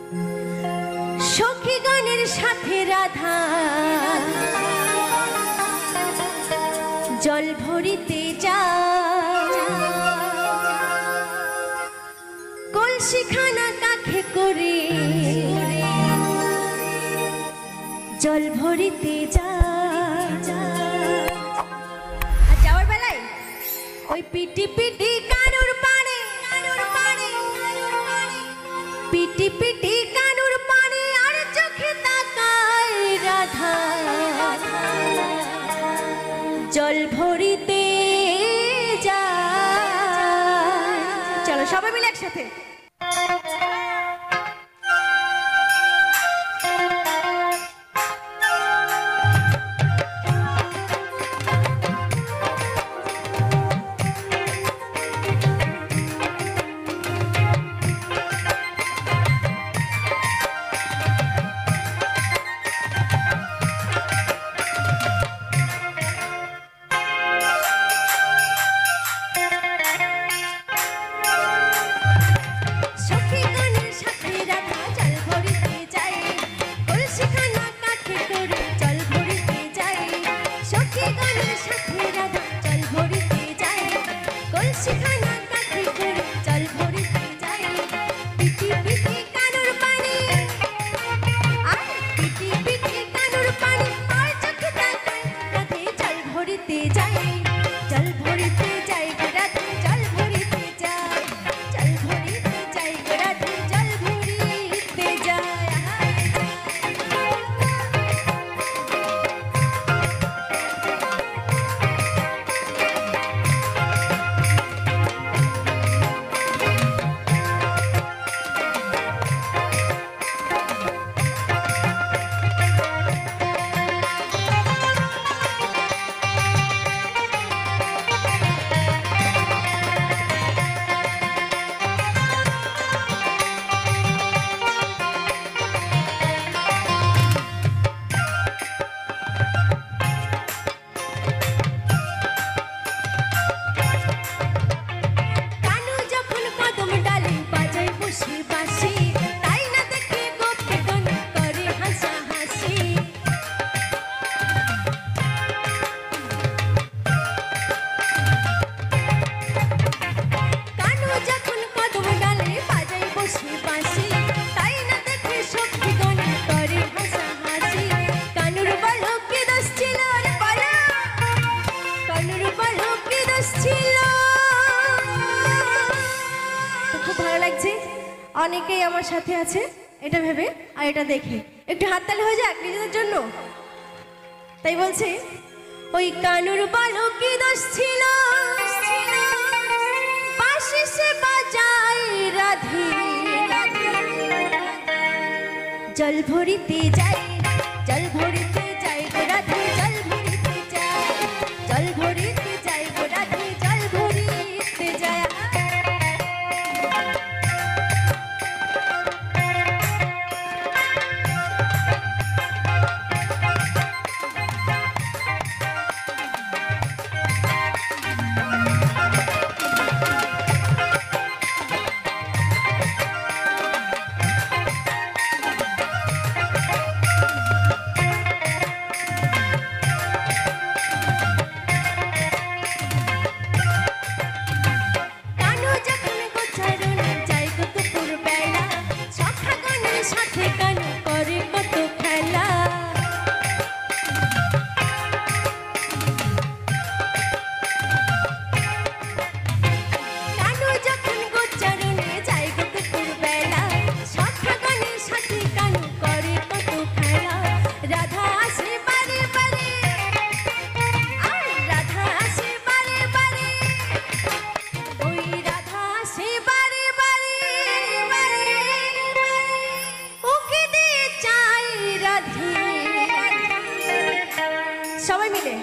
সখী গানের সাথে রাধা জল ভরিতে যায়, কলসিখানা কাখে করে জল ভরিতে যায়। আর যাওয়ার বেলায় ওই পিটি পিটি কানুর পাড়ে, পিটি পিটি কানুর পাড়ে আর চোখে তাকায় রাধা জল ভরিতে যায়। চলো সবাই মিলে একসাথে। অনেকেই আমার সাথে আছে এটা ভেবে আর এটা দেখে একটু হাততালি হয়ে যাক নিজেদের জন্য। তাই বলছে ওই কানুর বলো কি দোষ ছিল, পাশে সে বাজায় রাধে জল ভরিতে যায়, জল ভরিতে যায় গো রাধে জল ভরিতে যায়, জল ভরিতে যায় গো রাধে জল ভরিতে যায়। সবাই মিলে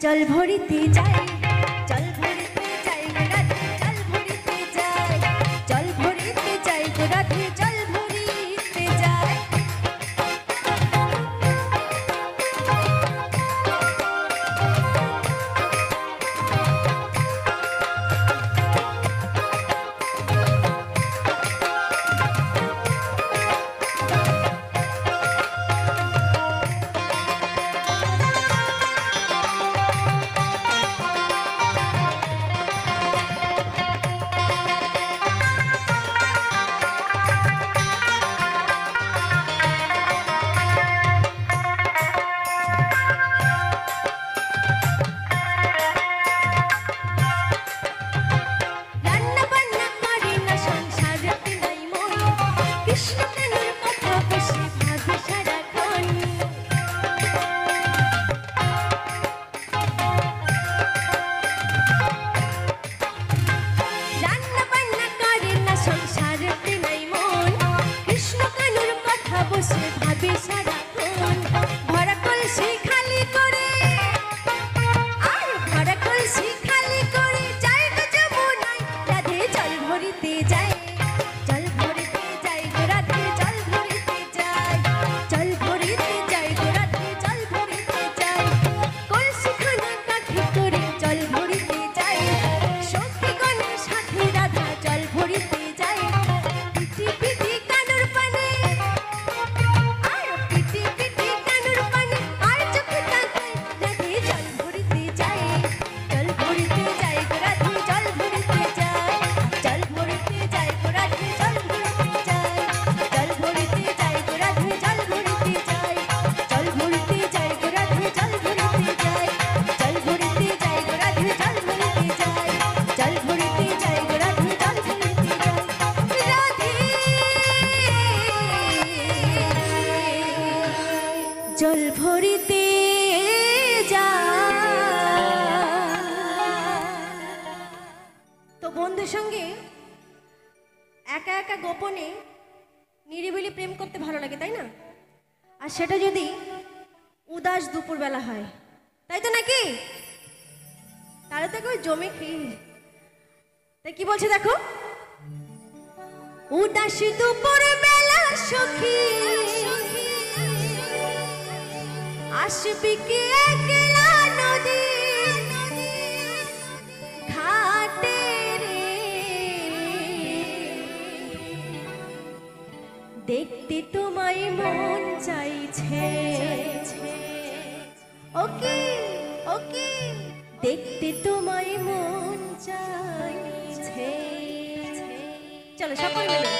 জল ভরিতে যায়, জল ভরিতে যায় গো রাধে জল ভরিতে যায়, জল ভরিতে যায় গো রাধে জল ভরিতে যায়। গোপনে নিরিবিলি প্রেম করতে ভালো লাগে, তাই না? আর সেটা যদি উদাস দুপুরবেলা হয়, তাই তো নাকি? তাহলে তো কেউ জমে খেয়ে। তাই কি বলছে দেখো, উদাসী দুপুর বেলা সখী আসবি কে একলা নদী ঘাটে রে, দেখতে তোমায় মন চাইছে। ওকে ওকে, দেখতে তোমায় মন চাইছে। চলো সকল মিলে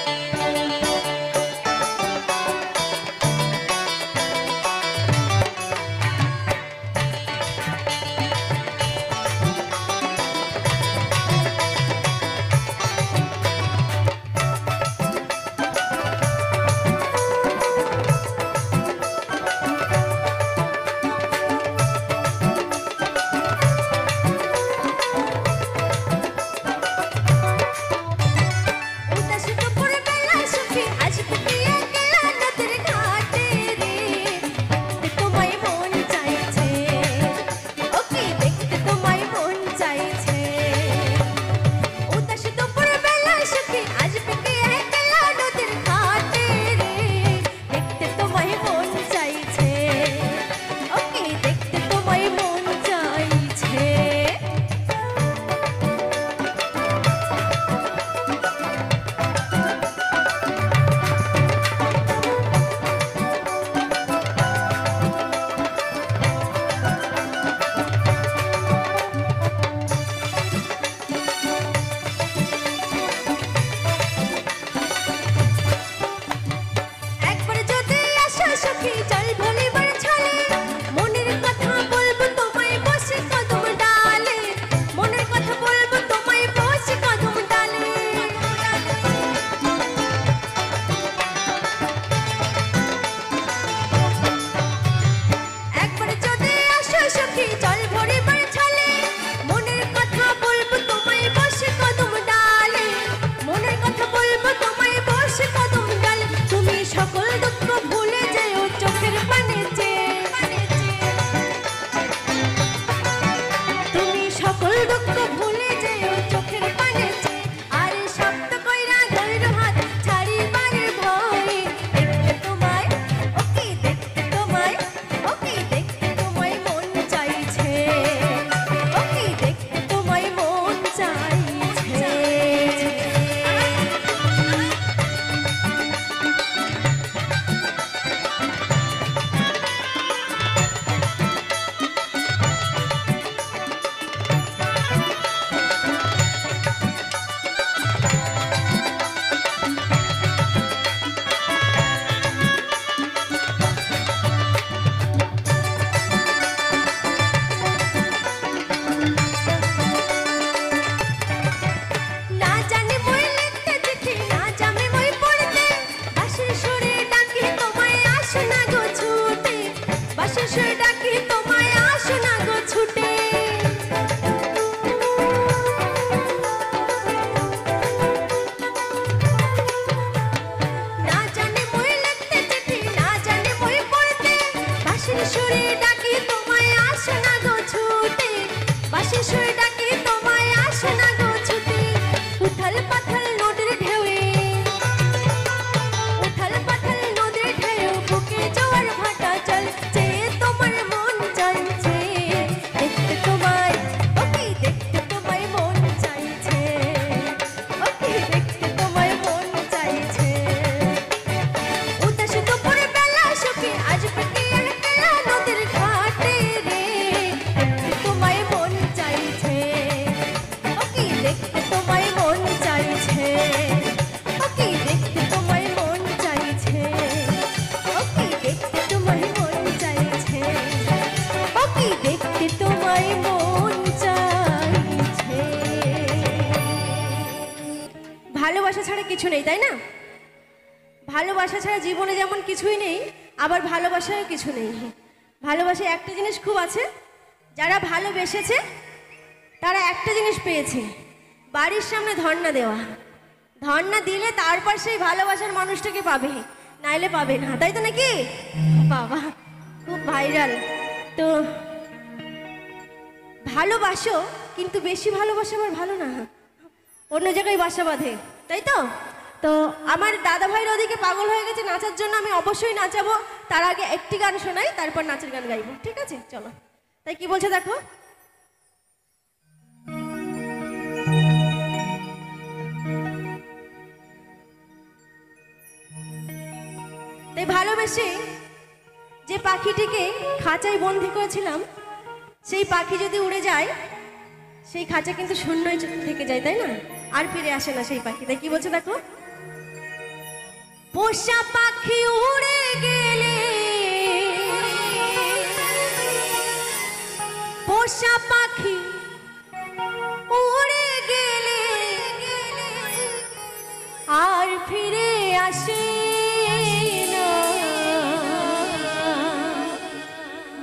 ভালোবাসা ছাড়া কিছু নেই, তাই না? ভালোবাসা ছাড়া জীবনে যেমন কিছুই নেই, আবার ভালোবাসাও কিছু নেই। ভালোবাসায় একটা জিনিস খুব আছে, যারা ভালোবেসেছে তারা একটা জিনিস পেয়েছে, বাড়ির সামনে ধর্ণা দেওয়া। ধন না দিলে তারপর সেই ভালোবাসার মানুষটাকে পাবে, নাইলে পাবে না, তাই তো নাকি? বাবা খুব ভাইরাল। তো ভালোবাসো, কিন্তু বেশি ভালোবাসা আবার ভালো না, অন্য জায়গায় বাসা বাঁধে, তাই তো? তো আমার দাদা ভাইয়ের ওদিকে পাগল হয়ে গেছে নাচার জন্য, আমি অবশ্যই নাচাবো। তার আগে একটি গান শোনাই, তারপর নাচের গান গাইবো, ঠিক আছে? চলো। তাই কি বলছে দেখো। তাই ভালোবেসে যে পাখিটিকে খাঁচায় বন্দি করেছিলাম, সেই পাখি যদি উড়ে যায়, সেই খাঁচা কিন্তু শূন্যই থেকে যায়, তাই না? আর ফিরে আসে না সেই পাখি। তাই কি বলছে দেখো। পোষা পাখি উড়ে গেলে, পোষা পাখি উড়ে গেলে আর ফিরে আসে না,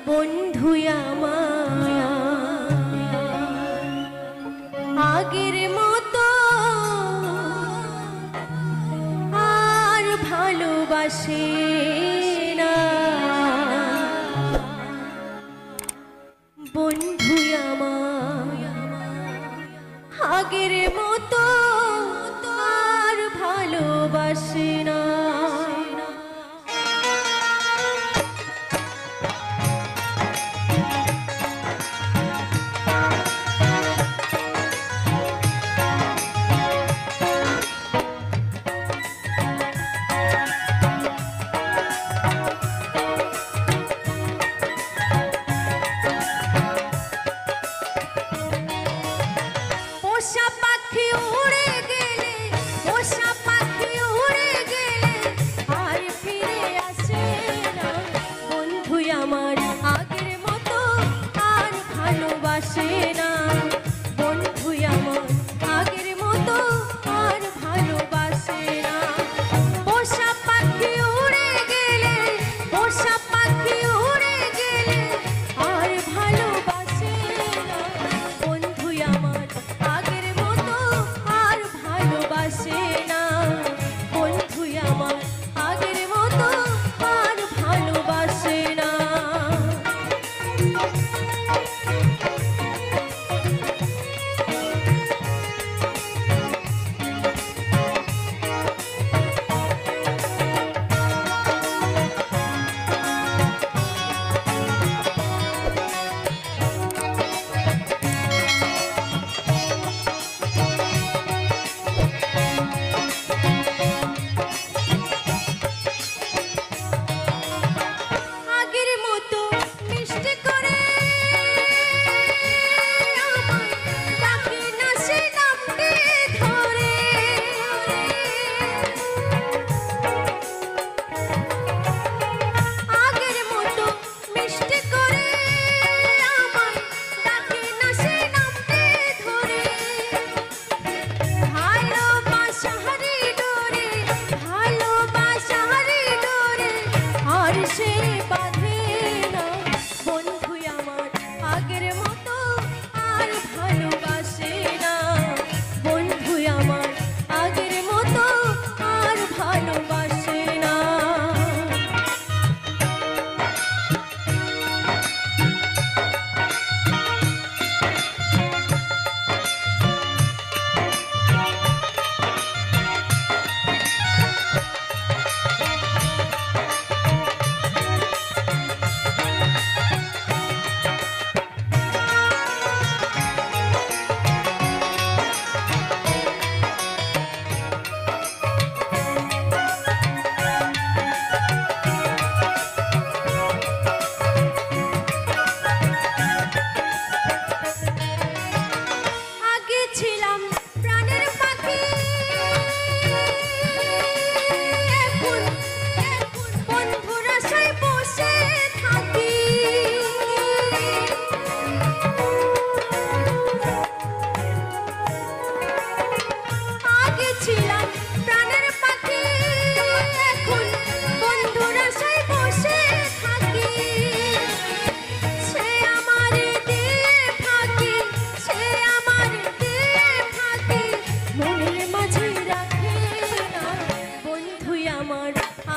বন্ধু আমার আগের মতো আর ভালোবাসে না, বন্ধু আমার আগের মতো আর ভালোবাসে না। পোষা পাখি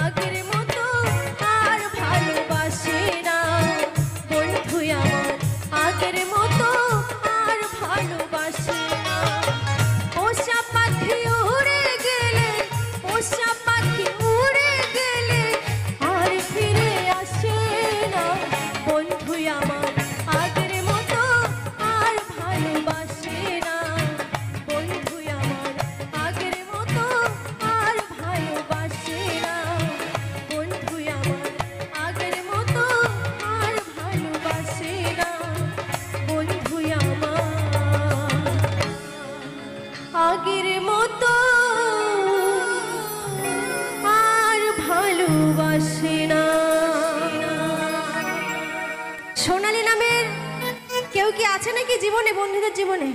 আগের মতো আর ভালোবাসে না বন্ধু আমার আগের মতো আর ভালোবাসে না পোষা পাখি উড়ে গেলে পোষা পাখি উড়ে গেলে আর ফিরে আসে না বন্ধু আমার আগের মতো আর ভালোবাসে না বন্ধু আমার আগের মতো আর ভালোবাসে না বন্ধু আমার আগের মতো আর ভালোবাসে না বন্ধু আমার আগের মতো আর ভালোবাসে না। সোনালী নামের কেউ কি আছে নাকি জীবনে, বন্ধুদের জীবনে?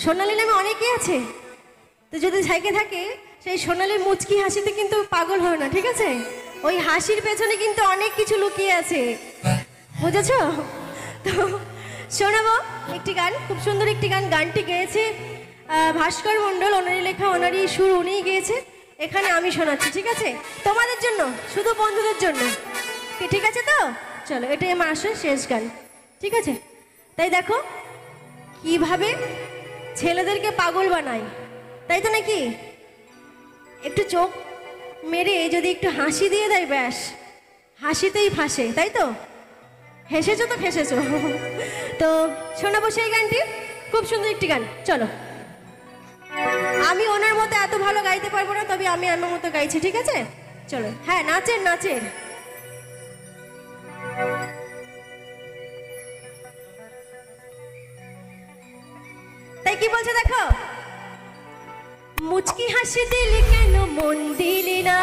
সোনালী নামে অনেকেই আছে, তো যদি থেকে থাকে সেই সোনালীর মুচকি হাসিতে কিন্তু পাগল হয় না, ঠিক আছে? ওই হাসির পেছনে কিন্তু অনেক কিছু লুকিয়ে আছে, বুঝেছো? তো শোনাবো একটি গান, খুব সুন্দর একটি গান। গানটি গেয়েছে ভাস্কর মণ্ডল, ওনারই লেখা, ওনারই সুর, উনিই গেয়েছে। এখানে আমি শোনাচ্ছি, ঠিক আছে? তোমাদের জন্য, শুধু বন্ধুদের জন্য, ঠিক আছে? তো চলো, এটাই আমার আসলে শেষ গান, ঠিক আছে? তাই দেখো কিভাবে ছেলেদেরকে পাগল বানায়, তাই তো নাকি? একটু চোখ মেরে যদি একটু হাসি দিয়ে দেয়, ব্যাস হাসিতেই ফাঁসে, তাই তো? হেসেছো তো ফেসেছো। তো শোনাবো সেই গানটি, খুব সুন্দর একটি গান। চলো, আমি ওনার মতো এত ভালো গাইতে পারবো না, তবে আমি আমার মতো গাইছি, ঠিক আছে? চলো, হ্যাঁ, নাচের নাচের তাই কি বলছে দেখো, মুচকি হাসি দিলি কেন মন দিলি না,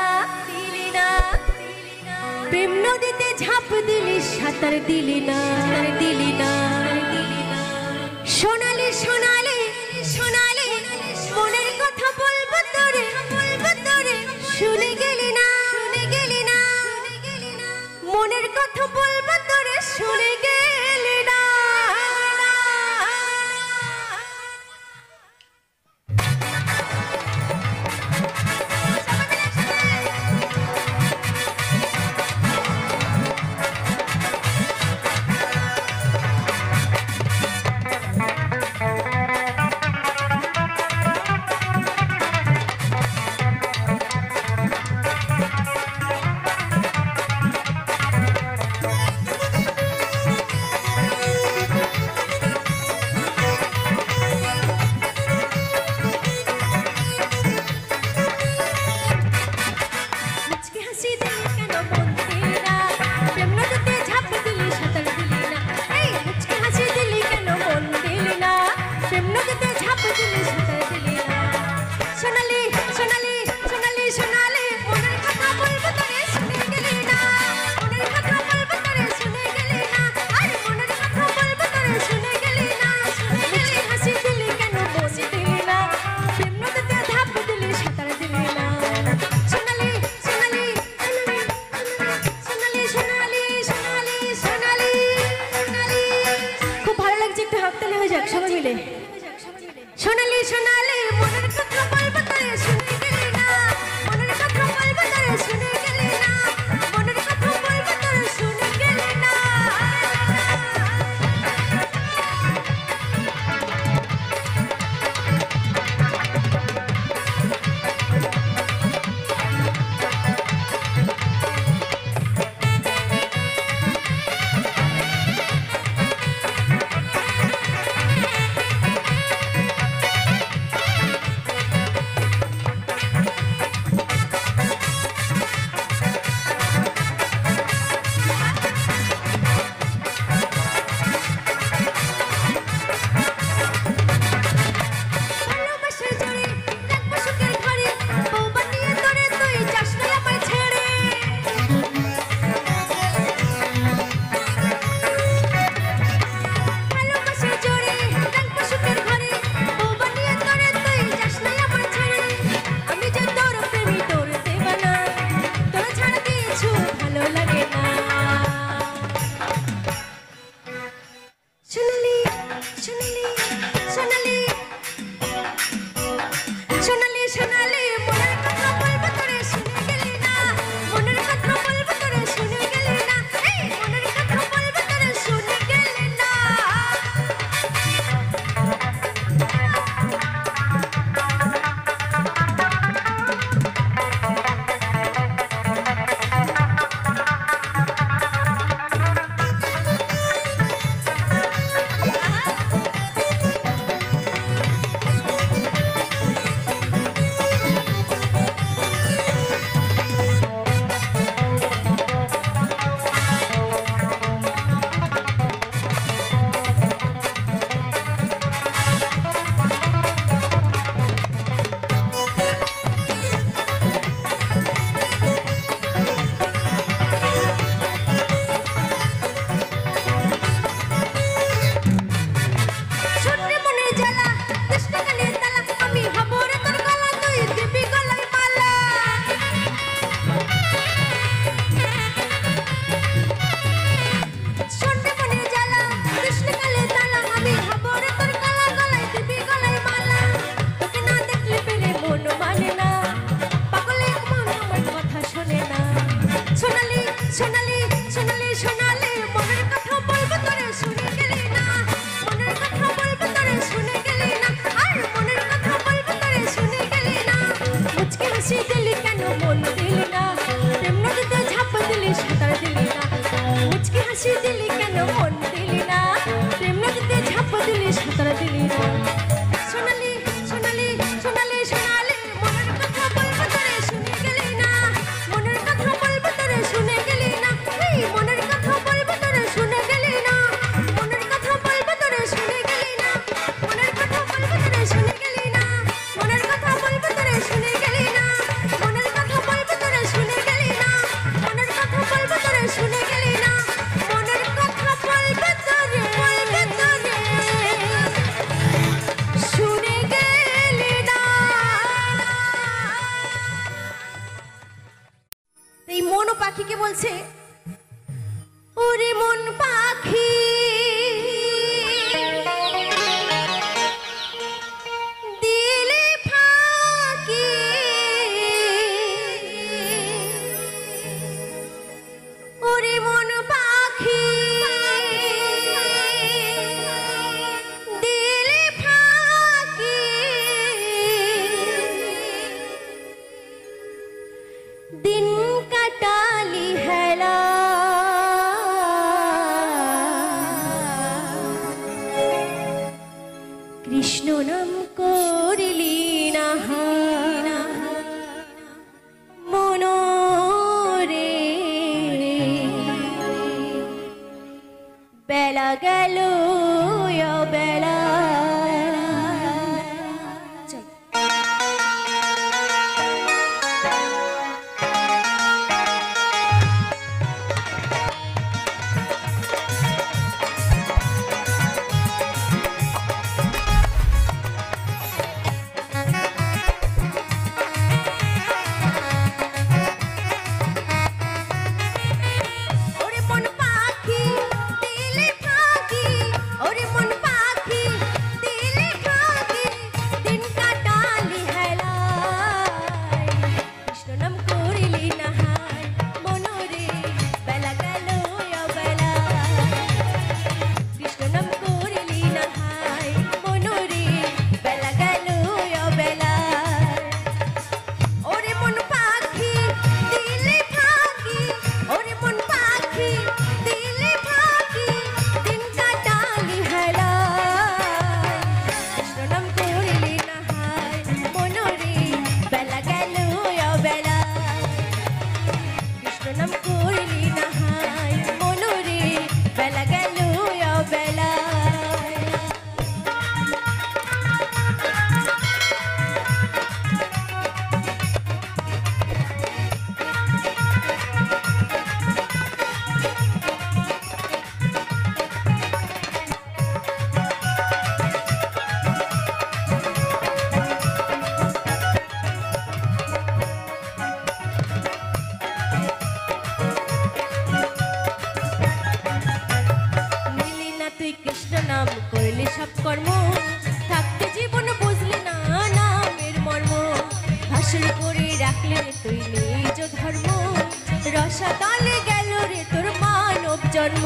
দিলি না, প্রেম নদীতে ঝাঁপ দিলি সাঁতার দিলি না, দিলি না, সোনালি সোনালি সোনালি মনের কথা বলবো তোরে, বলবো তোরে, শুনে গেলি না, শুনে গেলি না, মনের কথা বলবো তোরে, শুনে গেলি না। কোনো পাখিকে বলছে, ওরে মন পাখি দিলে ফাঁকি, ওরে মন পাখি দিলে ফাঁকি, দিন কাটালি হেলা, কৃষ্ণ নাম করিলি না মনোরে, বেলা গেল বেলা। নাম করলে সব কর্ম, থাকতে জীবন বুঝলি না নামের মর্ম, ভাসুর করে রাখলে রে তুই নিজ ধর্ম, রসাতলে গেল রে তোর মানব জন্ম।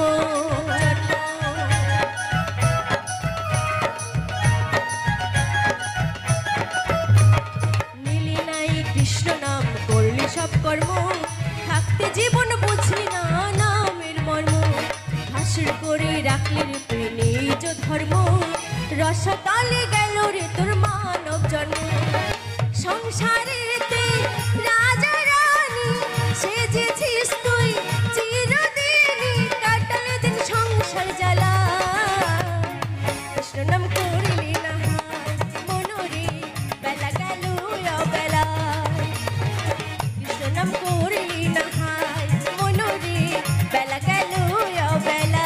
নিলি নাই কৃষ্ণ নাম করলে সব কর্ম, থাকতে জীবন বুঝলি না নামের মর্ম, ভাসুর করে রাখলে রে তুই নিজ ধর্ম, রসাতলে গেল রে তোর মানব জন্ম। সংসারেতে রাজা রানী সেজেছিস তুই চিরদিনই, কাটালে দিন সংসার জ্বালা, কৃষ্ণ নাম করলি না মনোরে, বেলা গেল বেলা, কৃষ্ণ নাম করলি না মনোরে, বেলা গেল বেলা।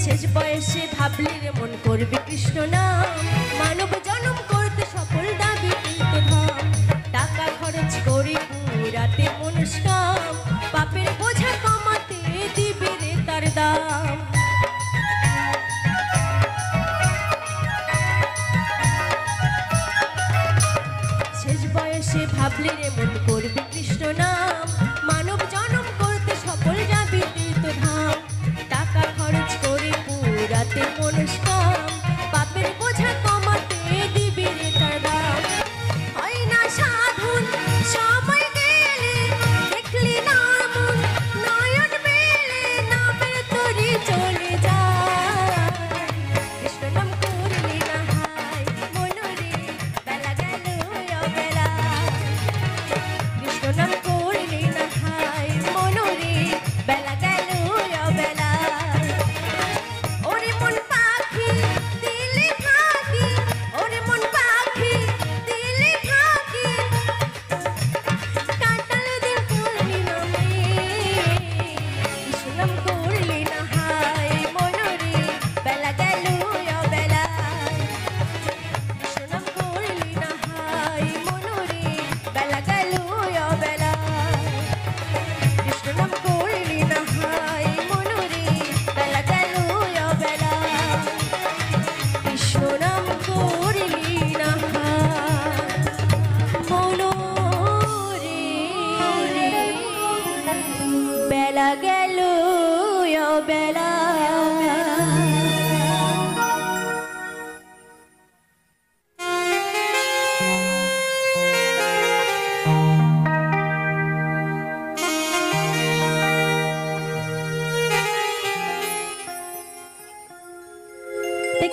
শেষ বয়সে ভাবলি রে মন করবি কৃষ্ণ নাম, মানব জন্ম করতে সফল দাবি কিন্তু ধাম, টাকা খরচ করে পুরাতে মনস্কাম, পাপের বোঝা কমাতে দিবি রে তার দাম। শেষ বয়সে ভাবলি রে মন করবি কৃষ্ণ নাম, মানব জন্ম করতে সফল যাবি তীর্থ ধাম, টাকা খরচ করে পুরাতে মনস্কাম, পাপের বোঝা কমাতে দিবি রে তার দাম। হয় না সাধন সময় গেলে, দেখলি না মন নয়ন মেলে, নামের তরি চলে যায়, কৃষ্ণ নাম করলি না মনোরে, বেলা গেল বেলা, কৃষ্ণ নাম করলি বেলা গেল বেলা।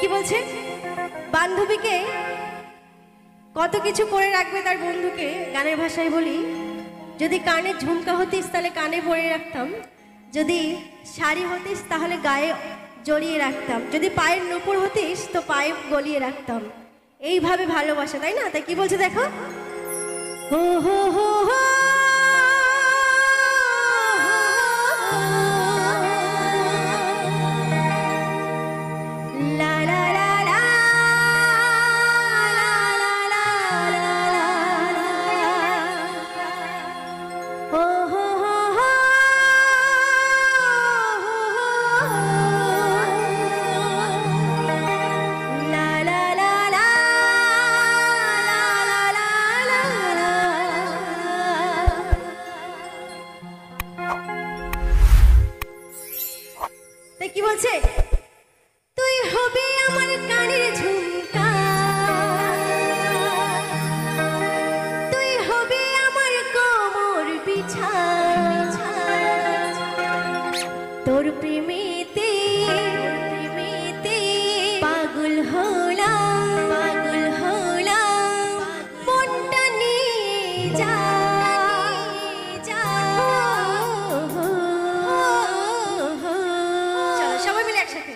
কি বলছে, বান্ধবীকে কত কিছু করে রাখবে তার বন্ধুকে। গানের ভাষায় বলি, যদি কানে ঝুমকা হতিস তাহলে কানে পরে রাখতাম, যদি শাড়ি হতিস তাহলে গায়ে জড়িয়ে রাখতাম, যদি পায়ের নুপুর হতিস তো পায়ে গলিয়ে রাখতাম। এইভাবে ভালোবাসা, তাই না? তাই কি বলছে দেখো, হো হো হো হো কি বলছে, তুই হবি আমার কানের ঝুমকা, তুই হবি আমার কোমর বিছা, তোর প্রেমেতে পাগল হলাম, পাগল হলাম, মনটা নিয়ে যা। সবাই মিলে একসাথে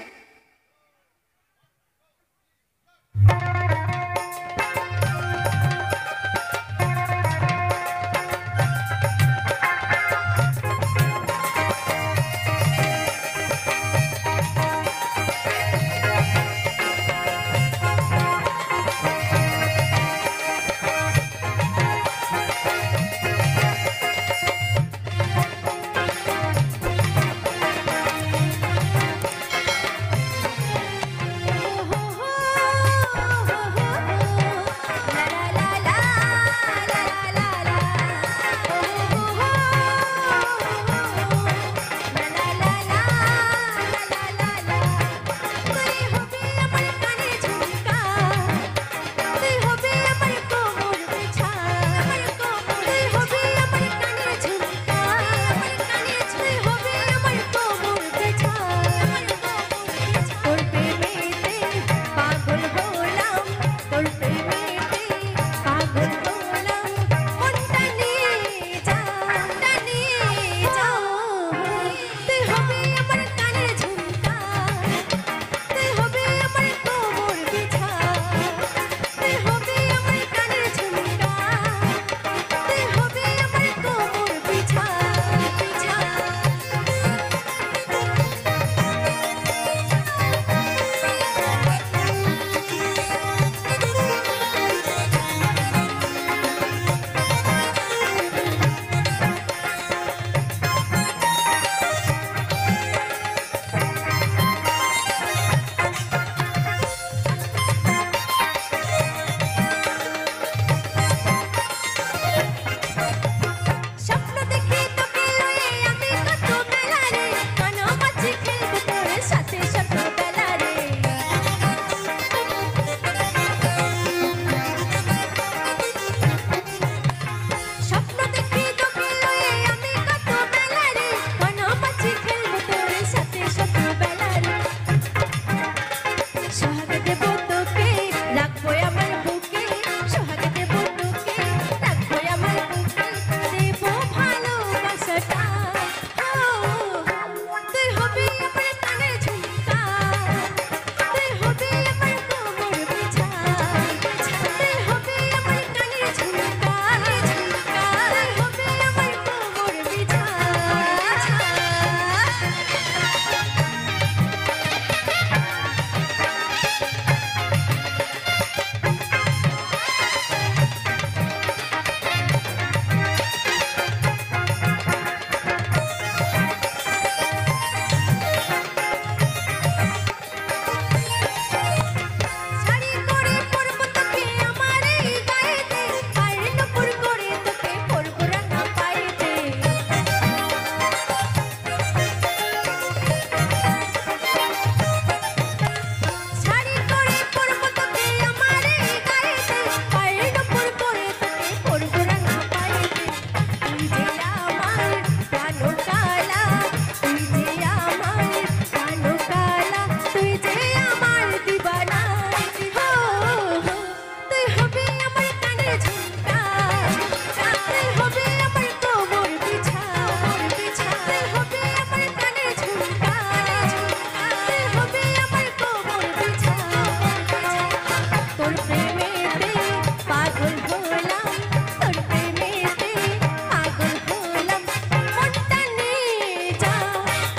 যা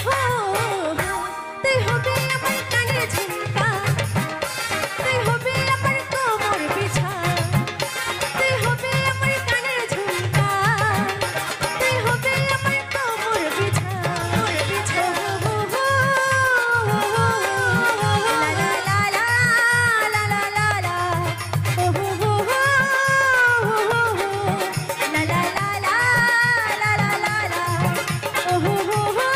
হো তুই হবে আমার কানের ঝুমকা তুই হবে আমার কোমর বিছা তুই হবে আমার কানের ঝুমকা তুই হবে আমার কোমর বিছা হো হো লা লা লা লা লা লা লা লা হো হো হো লা লা লা লা লা লা লা লা হো হো হো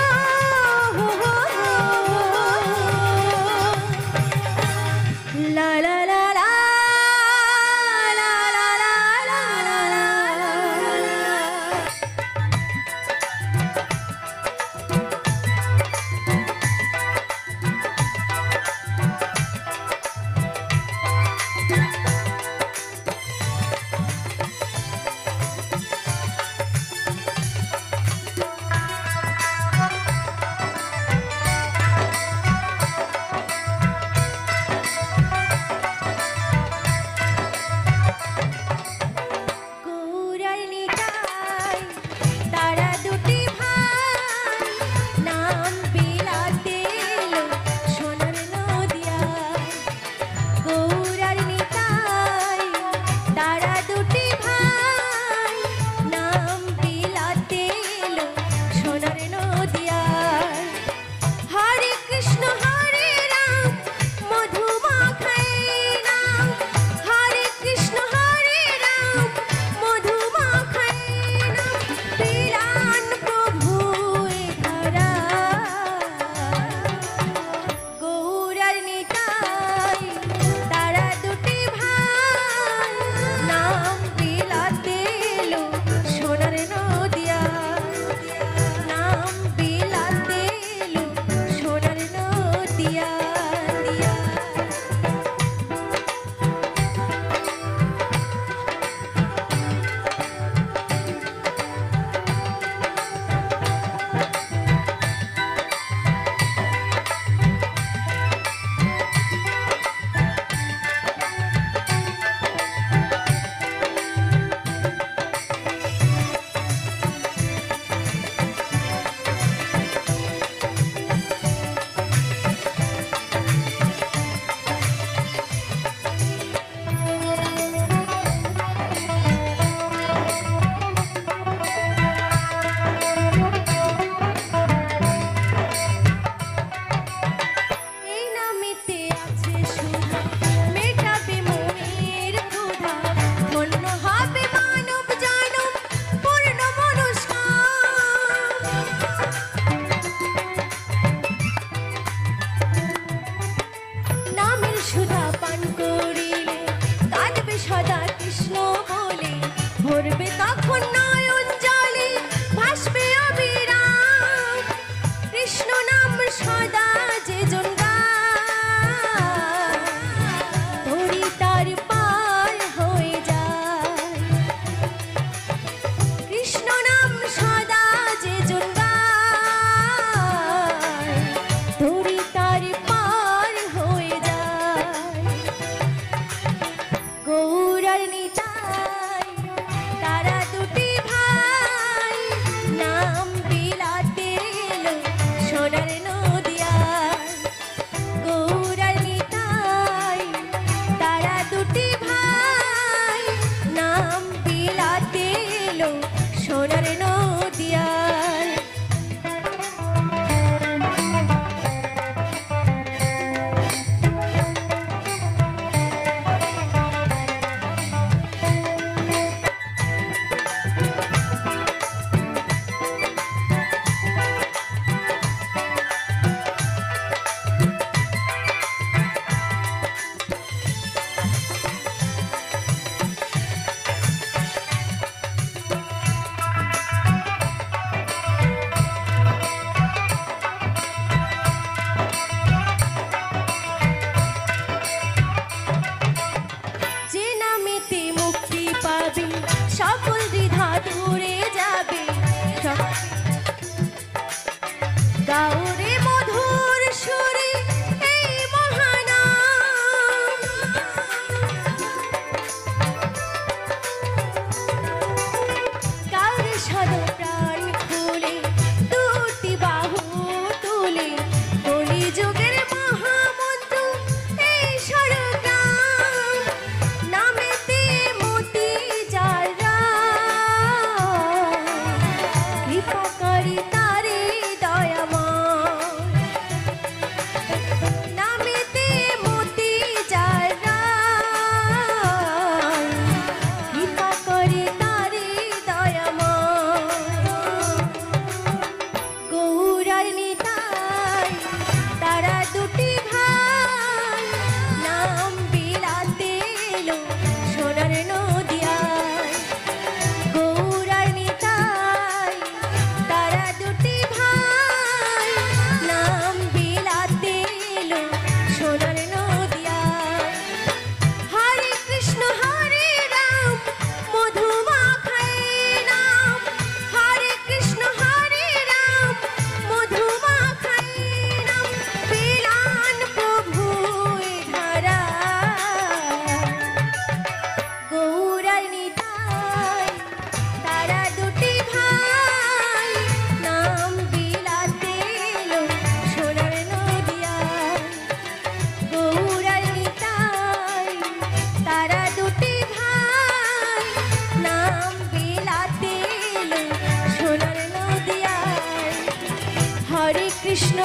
কৃষ্ণ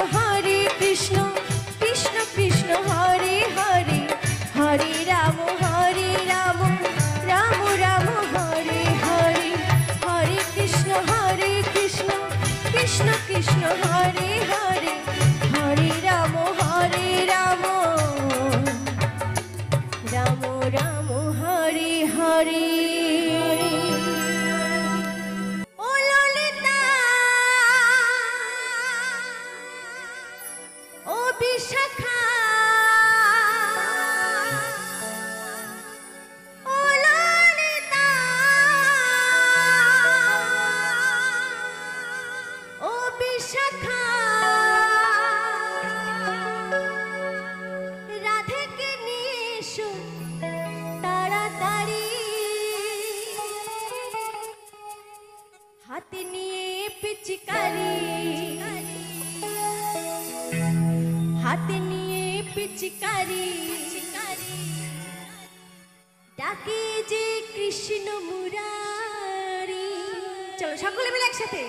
কৃষ্ণ কৃষ্ণ হরে হরে হরে রাম রাম রাম হরে হরে হরে কৃষ্ণ কৃষ্ণ কৃষ্ণ হরে হরে হরে রাম রাম রাম হরে হরে। ও ললিতা ও বিশাখা ও ললিতা ও বিশাখা রাধেকে নিয়ে এসো তাড়াতাড়ি হাতে নিয়ে পিচকারি হাতে নিয়ে পিচকারি ডাকে যে কৃষ্ণ মুরারি। চলো সকলে মিলে একসাথে।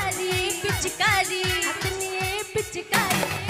पिचकारी पिचकारी हाथ निये पिचकारी